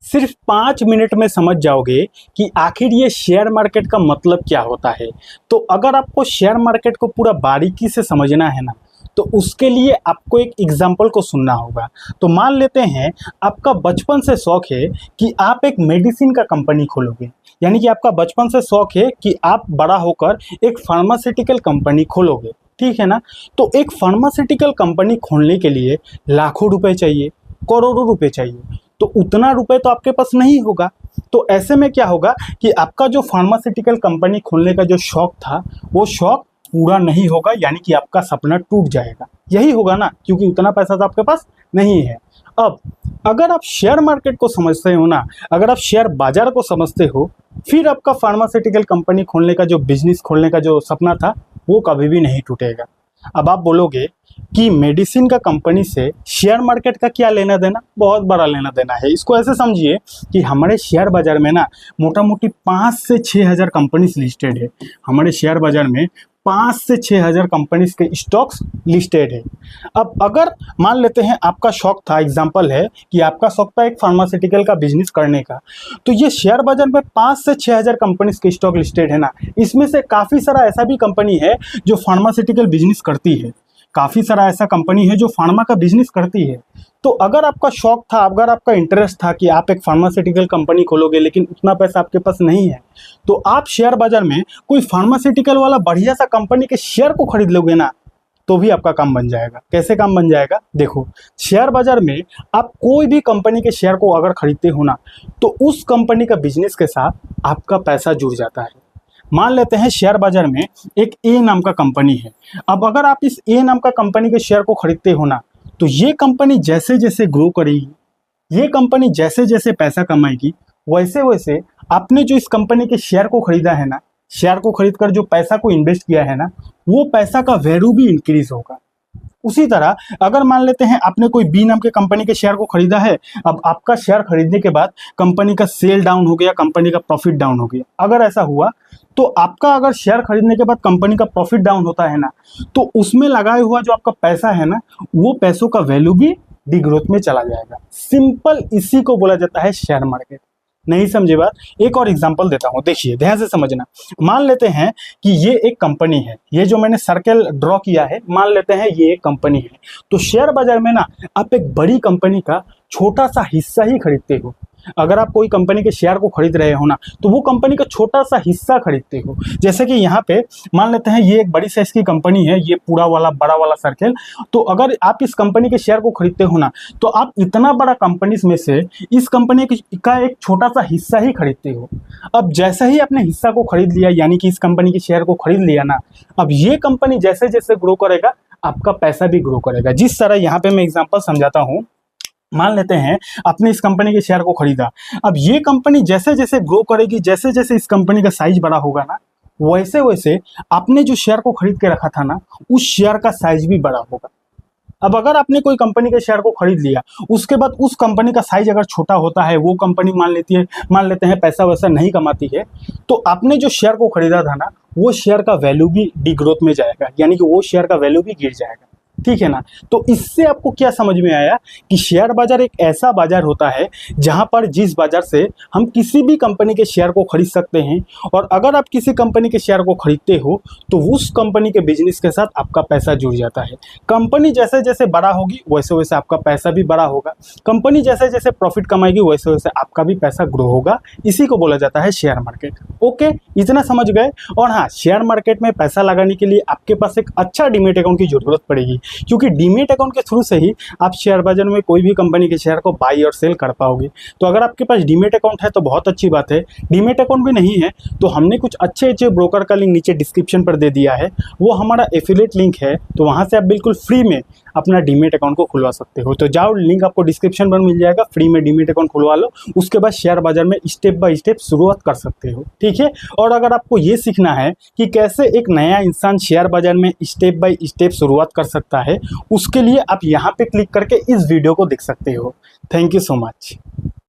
सिर्फ 5 मिनट में समझ जाओगे कि आखिर ये शेयर मार्केट का मतलब क्या होता है। तो अगर आपको शेयर मार्केट को पूरा बारीकी से समझना है ना, तो उसके लिए आपको एक एग्जाम्पल को सुनना होगा। तो मान लेते हैं आपका बचपन से शौक है कि आप एक मेडिसिन का कंपनी खोलोगे, यानी कि आपका बचपन से शौक है कि आप बड़ा होकर एक फार्मास्यूटिकल कंपनी खोलोगे, ठीक है ना। तो एक फार्मास्यूटिकल कंपनी खोलने के लिए लाखों रुपए चाहिए, करोड़ों रुपए चाहिए। तो उतना रुपए तो आपके पास नहीं होगा। तो ऐसे में क्या होगा कि आपका जो फार्मास्यूटिकल कंपनी खोलने का जो शौक था, वो शौक पूरा नहीं होगा, यानी कि आपका सपना टूट जाएगा। यही होगा ना, क्योंकि उतना पैसा तो आपके पास नहीं है। अब अगर आप शेयर मार्केट को समझते हो ना, अगर आप शेयर बाजार को समझते हो, फिर आपका फार्मास्यूटिकल कंपनी खोलने का जो बिजनेस खोलने का जो सपना था, वो कभी भी नहीं टूटेगा। अब आप बोलोगे कि मेडिसिन का कंपनी से शेयर मार्केट का क्या लेना देना? बहुत बड़ा लेना देना है। इसको ऐसे समझिए कि हमारे शेयर बाजार में ना मोटा मोटी 5 से 6 हज़ार कंपनीज लिस्टेड है। हमारे शेयर बाजार में 5 से 6 हज़ार कंपनीज के स्टॉक्स लिस्टेड है। अब अगर मान लेते हैं आपका शौक था, एग्जांपल है कि आपका शौक था एक फार्मास्यूटिकल का बिजनेस करने का, तो ये शेयर बाजार में 5 से 6 हज़ार कंपनीज के स्टॉक लिस्टेड है ना, इसमें से काफ़ी सारा ऐसा भी कंपनी है जो फार्मास्यूटिकल बिजनेस करती है, काफ़ी सारा ऐसा कंपनी है जो फार्मा का बिजनेस करती है। तो अगर आपका शौक था, अगर आपका इंटरेस्ट था कि आप एक फार्मास्यूटिकल कंपनी खोलोगे, लेकिन उतना पैसा आपके पास नहीं है, तो आप शेयर बाजार में कोई फार्मास्यूटिकल वाला बढ़िया सा कंपनी के शेयर को खरीद लोगे ना, तो भी आपका काम बन जाएगा। कैसे काम बन जाएगा? देखो, शेयर बाजार में आप कोई भी कंपनी के शेयर को अगर खरीदते हो ना, तो उस कंपनी का बिजनेस के साथ आपका पैसा जुड़ जाता है। मान लेते हैं शेयर बाजार में एक ए नाम का कंपनी है। अब अगर आप इस ए नाम का कंपनी के शेयर को खरीदते हो ना, तो ये कंपनी जैसे जैसे ग्रो करेगी, ये कंपनी जैसे जैसे पैसा कमाएगी, वैसे वैसे आपने जो इस कंपनी के शेयर को खरीदा है ना, शेयर को खरीद कर जो पैसा को इन्वेस्ट किया है ना, वो पैसा का वैल्यू भी इंक्रीज होगा। उसी तरह अगर मान लेते हैं आपने कोई बी नाम के कंपनी के शेयर को खरीदा है, अब आपका शेयर खरीदने के बाद कंपनी का सेल डाउन हो गया, कंपनी का प्रॉफिट डाउन हो गया। अगर ऐसा हुआ तो आपका अगर शेयर खरीदने के बाद कंपनी का प्रॉफिट डाउन होता है ना, तो उसमें लगाया हुआ जो आपका पैसा है ना, वो पैसों का वैल्यू भी डिग्रोथ में चला जाएगा। सिंपल इसी को बोला जाता है शेयर मार्केट। नहीं समझे बात? एक और एग्जांपल देता हूँ, देखिए ध्यान से समझना। मान लेते हैं कि ये एक कंपनी है, ये जो मैंने सर्कल ड्रॉ किया है, मान लेते हैं ये एक कंपनी है। तो शेयर बाजार में ना आप एक बड़ी कंपनी का छोटा सा हिस्सा ही खरीदते हो। अगर आप कोई कंपनी के शेयर को खरीद रहे हो ना, तो वो कंपनी का छोटा सा हिस्सा खरीदते हो। जैसे कि यहाँ पे मान लेते हैं ये एक बड़ी साइज की कंपनी है, ये पूरा वाला बड़ा वाला सर्कल। तो अगर आप इस कंपनी के शेयर को खरीदते हो ना, तो आप इतना बड़ा कंपनी में से इस कंपनी का एक छोटा सा हिस्सा ही खरीदते हो। अब जैसे ही आपने हिस्सा को खरीद लिया, यानी कि इस कंपनी के शेयर को खरीद लिया ना, अब ये कंपनी जैसे जैसे ग्रो करेगा, आपका पैसा भी ग्रो करेगा। जिस तरह यहाँ पे मैं एग्जाम्पल समझाता हूँ। मान लेते हैं आपने इस कंपनी के शेयर को खरीदा, अब ये कंपनी जैसे जैसे ग्रो करेगी, जैसे जैसे इस कंपनी का साइज बड़ा होगा ना, वैसे वैसे आपने जो शेयर को खरीद के रखा था ना, उस शेयर का साइज भी बड़ा होगा। अब अगर आपने कोई कंपनी के शेयर को खरीद लिया, उसके बाद उस कंपनी का साइज अगर छोटा होता है, वो कंपनी मान लेते हैं पैसा वैसा नहीं कमाती है, तो आपने जो शेयर को खरीदा था ना, वो शेयर का वैल्यू भी डिग्रोथ में जाएगा, यानी कि वो शेयर का वैल्यू भी गिर जाएगा। ठीक है ना। तो इससे आपको क्या समझ में आया कि शेयर बाजार एक ऐसा बाजार होता है जहां पर जिस बाजार से हम किसी भी कंपनी के शेयर को खरीद सकते हैं, और अगर आप किसी कंपनी के शेयर को खरीदते हो तो उस कंपनी के बिजनेस के साथ आपका पैसा जुड़ जाता है। कंपनी जैसे जैसे बड़ा होगी, वैसे वैसे आपका पैसा भी बड़ा होगा। कंपनी जैसे जैसे प्रॉफिट कमाएगी, वैसे वैसे आपका भी पैसा ग्रो होगा। इसी को बोला जाता है शेयर मार्केट। ओके, इतना समझ गए। और हाँ, शेयर मार्केट में पैसा लगाने के लिए आपके पास एक अच्छा डीमैट अकाउंट की जरूरत पड़ेगी, क्योंकि डीमैट अकाउंट के थ्रू से ही आप शेयर बाजार में कोई भी कंपनी के शेयर को बाई और सेल कर पाओगे। तो अगर आपके पास डीमैट अकाउंट है तो बहुत अच्छी बात है। डीमैट अकाउंट भी नहीं है तो हमने कुछ अच्छे अच्छे ब्रोकर का लिंक नीचे डिस्क्रिप्शन पर दे दिया है, वो हमारा एफिलिएट लिंक है। तो वहां से आप बिल्कुल फ्री में अपना डीमैट अकाउंट को खुलवा सकते हो। तो जाओ, लिंक आपको डिस्क्रिप्शन पर मिल जाएगा, फ्री में डीमैट अकाउंट खुलवा लो। उसके बाद शेयर बाजार में स्टेप बाय स्टेप शुरुआत कर सकते हो। ठीक है। और अगर आपको ये सीखना है कि कैसे एक नया इंसान शेयर बाजार में स्टेप बाय स्टेप शुरुआत कर सकता है, उसके लिए आप यहाँ पे क्लिक करके इस वीडियो को देख सकते हो। Thank you so much.